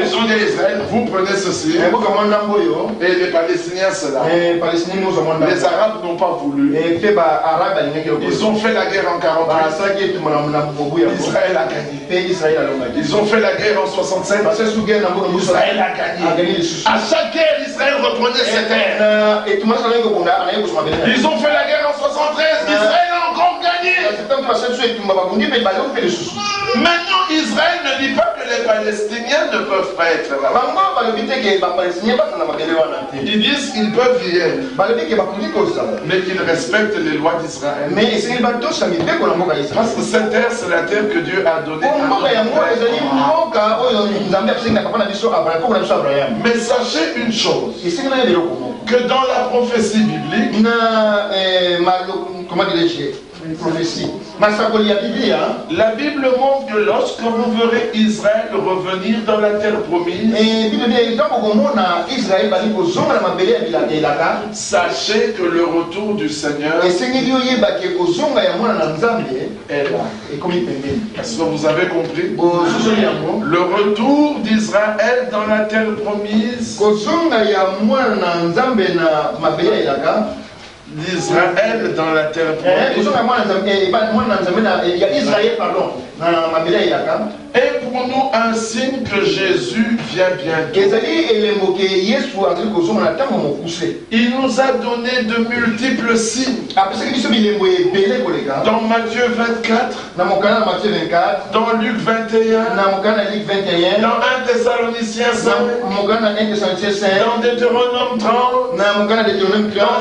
A: Ils ont dit à Israël, vous prenez ceci, et les Palestiniens cela. Les Arabes n'ont pas voulu. Ils ont fait la guerre en 48. Israël a gagné. Ils ont fait la guerre en 67. Israël a gagné. À chaque guerre, Israël reprenait ses terres. Ils ont fait la guerre en 73. Israël a encore gagné. Maintenant, Israël ne dit pas que les Palestiniens ne peuvent pas être là. Ils disent qu'ils peuvent y être, mais qu'ils respectent les lois d'Israël. Parce que cette terre, c'est la terre que Dieu a donnée à Abraham. Mais sachez une chose, que dans la prophétie biblique, la Bible montre que lorsque vous verrez Israël revenir dans la terre promise, sachez que le retour du Seigneur est là. Est-ce que vous avez compris? Le retour d'Israël dans la terre promise, d'Israël dans la terre promise, est pour nous un signe que Jésus vient bientôt. Il nous a donné de multiples signes. Dans Matthieu 24, dans Luc 21, dans 1 Thessaloniciens 5, dans Deutéronome 30, dans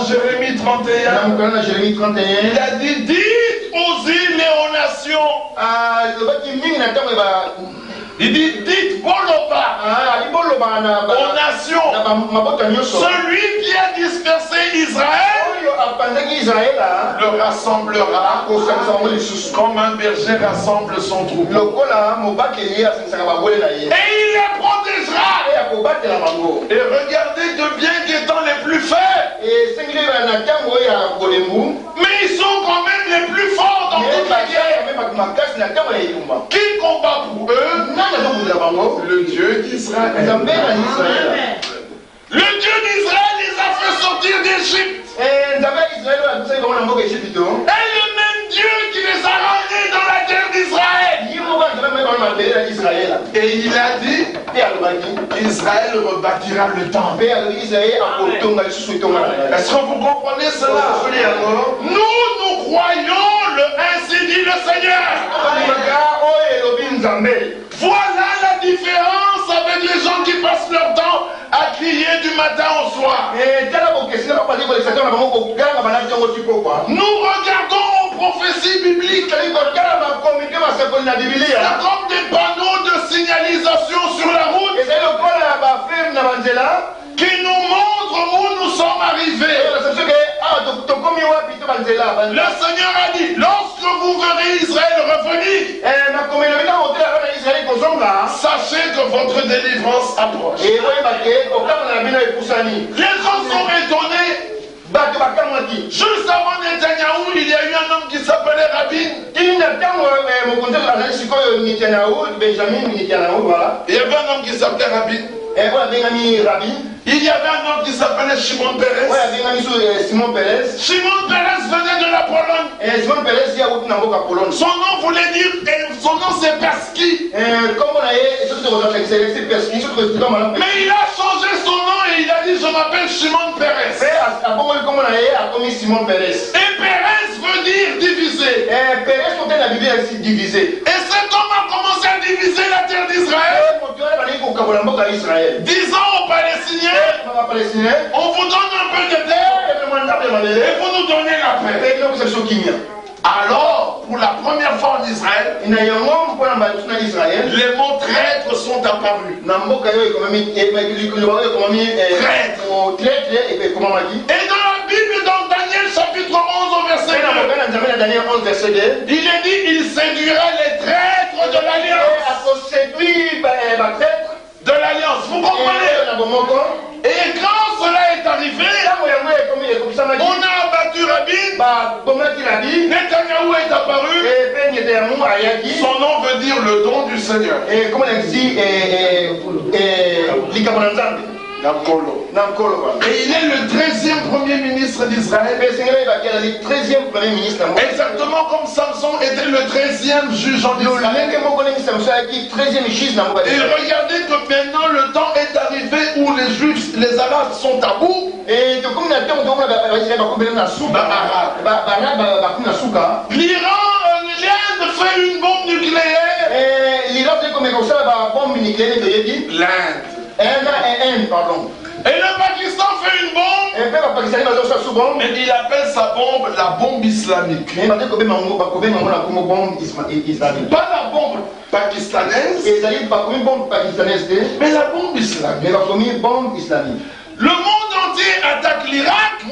A: Jérémie 31, il a dit, dites aux îles et aux nations. Il dit, dites Boloba aux nations, celui qui a dispersé Israël le rassemblera comme un berger rassemble son troupeau. Et il les protégera. Et regardez de bien qu'étant les plus faibles, mais ils sont quand même les plus forts dans toute la guerre. Qui combat pour eux? Le Dieu d'Israël. Le Dieu d'Israël les a fait sortir d'Égypte. Et le même Dieu qui les a ramenés dans la terre d'Israël. Et il a dit, Israël rebâtira le temple. Est-ce que vous comprenez cela? Nous croyons le ainsi dit le Seigneur. Voilà la différence avec les gens qui passent leur temps à crier du matin au soir. Nous regardons aux prophéties bibliques. C'est comme des panneaux de signalisation sur la route qui nous montrent où nous sommes arrivés. Le Seigneur a dit, lorsque vous verrez Israël revenir, sachez que votre délivrance approche. Les gens sont étonnés. Juste avant Netanyahou, il y a eu un homme qui s'appelait Rabin. Il y avait un homme qui s'appelait Rabin. Il y avait un homme qui s'appelait Shimon Peres. Shimon Peres venait de la Pologne. Son nom voulait dire, son nom c'est Persky. Mais il a changé son nom et il a dit je m'appelle Shimon Peres. Et Peres veut dire diviser. Et cet homme a commencé à diviser la terre d'Israël. Disant aux Palestiniens, on vous donne un peu de terre et vous nous donnez la paix. Alors, pour la première fois en Israël, les mots traîtres sont apparus. Et dans la Bible, dans Daniel chapitre 11 au verset 2, il est dit, il séduira les traîtres de l'alliance. De l'alliance, vous comprenez? Et quand cela est arrivé, on a abattu Rabin, Netanyahou est apparu, son nom veut dire le don du Seigneur. Et il est le 13e premier ministre d'Israël. Exactement comme Samson était le 13e juge en Israël. Et regardez que maintenant le temps est arrivé où les Juifs, les Arabes sont à bout. L'Inde fait une bombe nucléaire. L'Inde. Et le Pakistan fait une bombe. Et il appelle sa bombe la bombe islamique. Pas la bombe pakistanaise, mais la bombe islamique. Le monde entier attaque l'Irak.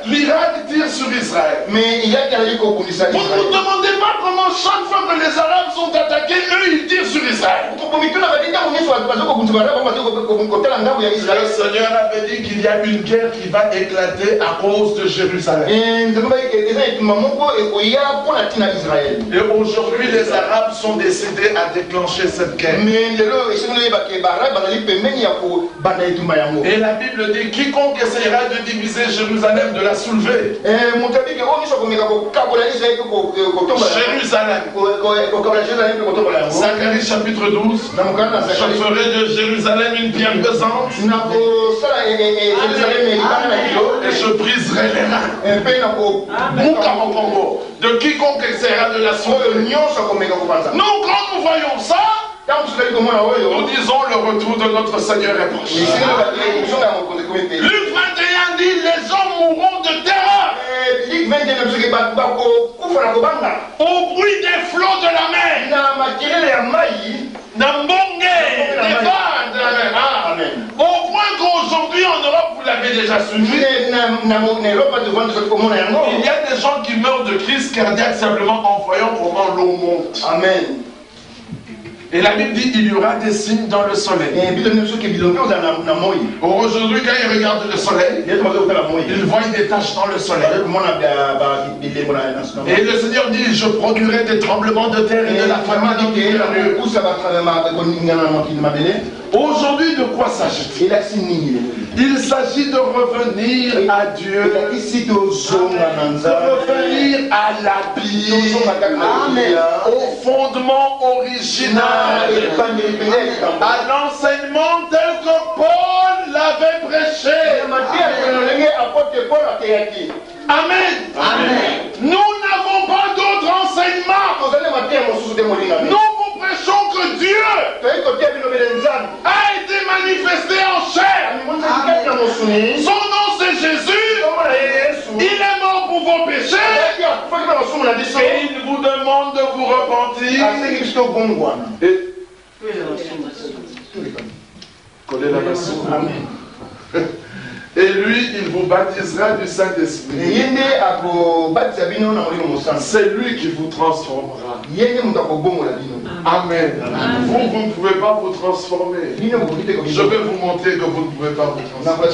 A: L'Irak tire sur Israël. Vous ne vous demandez pas comment chaque fois que les Arabes sont attaqués, eux ils tirent sur Israël. Le Seigneur avait dit qu'il y a une guerre qui va éclater à cause de Jérusalem. Et aujourd'hui les Arabes sont décidés à déclencher cette guerre. Et la Bible dit quiconque essaiera de diviser Jérusalem, de la soulever. Jérusalem. Zacharie chapitre 12. Je ferai de Jérusalem une pierre pesante. Et je briserai les reins de quiconque essaiera de la soulever. Nous, quand nous voyons ça, nous disons le retour de notre Seigneur est proche. Luc 21 dit les gens mourront de terreur au bruit des flots de la mer, au point qu'aujourd'hui en Europe, vous l'avez déjà suivi, il y a des gens qui meurent de crise cardiaque simplement en voyant comment l'eau monte. Amen. Et la Bible dit qu'il y aura des signes dans le soleil. Aujourd'hui, quand ils regardent le soleil, ils voient des taches dans le soleil. Et le Seigneur dit, je produirai des tremblements de terre et de la famine. Aujourd'hui, de quoi s'agit-il? Il s'agit de revenir à Dieu, de revenir à la Bible, au fondement original, à l'enseignement tel que Paul l'avait prêché. Amen. Amen. Nous n'avons pas d'autre enseignement. Nous vous prêchons que Dieu a été manifesté en chair. Son nom c'est Jésus. Il est mort pour vos péchés. Et il vous demande de vous repentir. Et lui, il vous baptisera du Saint-Esprit. C'est lui qui vous transformera. Amen. Vous ne pouvez pas vous transformer. Je vais vous montrer que vous ne pouvez pas vous transformer.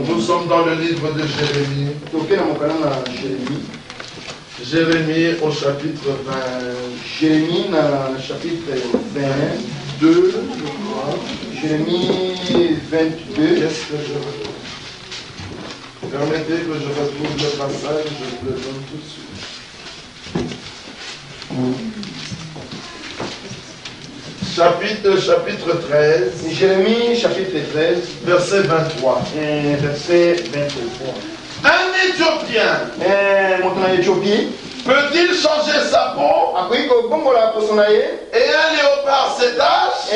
A: Nous sommes dans le livre de Jérémie. Jérémie au chapitre 20.
C: Jérémie chapitre
A: 22, je crois.
C: Jérémie 22.
A: Qu'est-ce que je retrouve? Permettez que je retrouve le passage, je vous le donne tout de suite. Chapitre 13.
C: Jérémie chapitre 13.
A: Verset 23.
C: Verset 23.
A: Un Éthiopien peut-il changer sa peau et un léopard ses taches?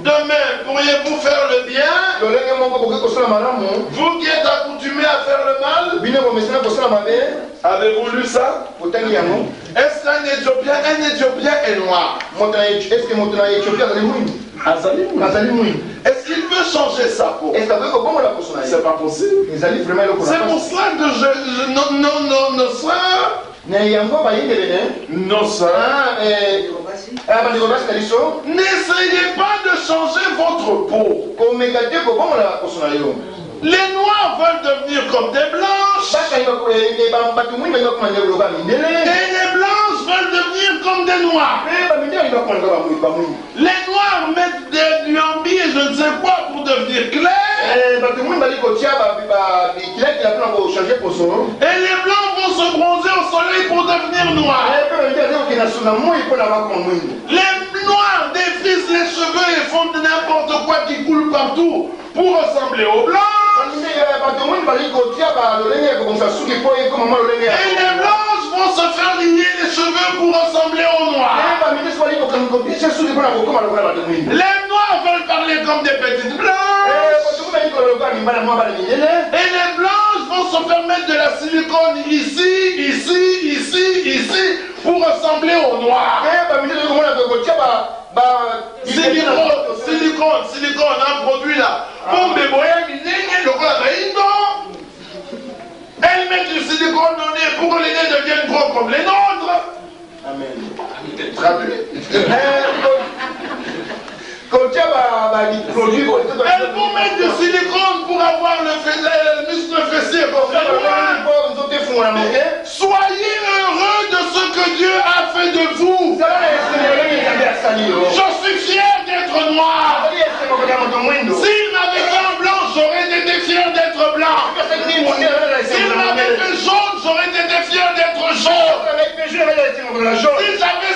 A: De même, pourriez-vous faire le bien? Vous qui êtes accoutumés à faire le mal? Avez-vous lu ça? Est-ce qu'un Éthiopien est noir? Est-ce qu'il veut changer sa peau? C'est pas possible. C'est pour cela que nos soeurs, n'essayez pas de changer votre peau. Les noirs veulent devenir comme des blanches. Et les blanches veulent devenir comme des noirs. Les noirs mettent du ambi et je ne sais quoi pour devenir clairs. Et les blancs vont se bronzer au soleil pour devenir noirs. Les noirs défrisent les cheveux et font n'importe quoi qui coule partout pour ressembler aux blancs. Et les blanches vont se faire lier les cheveux pour ressembler aux noirs. Les noirs veulent parler comme des petites blanches. Et les blanches vont se faire mettre de la silicone ici, pour ressembler aux noirs. Silicone, un produit là. Elles mettent du silicone dans nez pour que les nez deviennent gros comme les nôtres.
C: Amen.
A: Traduit. Elles vont mettre du silicone pour avoir le muscle fessier. Soyez heureux de ce que Dieu a fait de vous. Je suis fier d'être noir. S'il m'avait fait un blanc, j'aurais été fier d'être blanc. S'il m'avait fait jaune, j'aurais été fier d'être jaune. Si j'avais